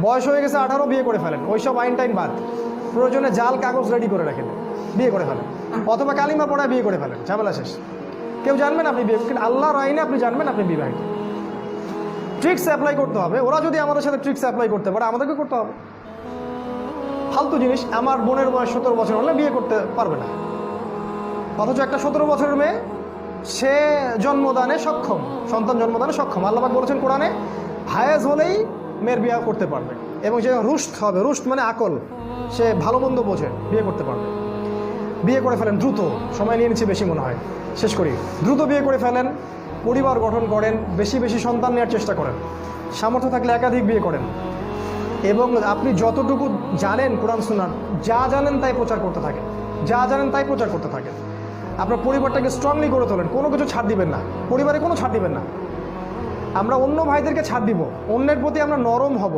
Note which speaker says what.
Speaker 1: বয়স হয়ে গেছে 18, বিয়ে করে ফেলেন, ওইসব আইন টাইন বাদ, প্রয়োজনে জাল কাগজ রেডি করে রাখেন, বিয়ে করে ফেলেন, অথবা কালিমা পড়ায় বিয়ে করে ফেলেন, ঝামেলা শেষ। কেউ জানবেন আপনি বিয়ে, কিন্তু আল্লাহর আইনে আপনি জানবেন আপনি বিবাহিত। ট্রিক্স অ্যাপ্লাই করতে হবে। ওরা যদি আমাদের সাথে ট্রিক্স অ্যাপ্লাই করতে পারে, আমাদেরকে করতে হবে। ফালতু জিনিস। আমার বোনের বয়স 17 বছর হলে বিয়ে করতে পারবে না, অথচ একটা 17 বছরের মেয়ে, সে জন্মদানে সক্ষম, সন্তান জন্মদানে সক্ষম। আল্লাহ পাক বলেছেন কোরআনে, হায়েজ হলেই মেয়ের বিয়ে করতে পারবে, এবং যে রুষ্ট হবে, রুষ্ট মানে আকল, সে ভালো মন্দ বোঝে, বিয়ে করতে পারবে। বিয়ে করে ফেলেন দ্রুত, সময় নিয়ে নিচ্ছি বেশি মনে হয়, শেষ করি। দ্রুত বিয়ে করে ফেলেন, পরিবার গঠন করেন, বেশি বেশি সন্তান নেওয়ার চেষ্টা করেন, সামর্থ্য থাকলে একাধিক বিয়ে করেন, এবং আপনি যতটুকু জানেন কোরআন সুন্নাহ, যা জানেন তাই প্রচার করতে থাকেন, যা জানেন তাই প্রচার করতে থাকেন। আপনার পরিবারটাকে স্ট্রংলি করে তোলেন, কোনো কিছু ছাড় দিবেন না, পরিবারে কোনো ছাড় দিবেন না। আমরা অন্য ভাইদেরকে ছাড় দিব, অন্যের প্রতি আমরা নরম হব।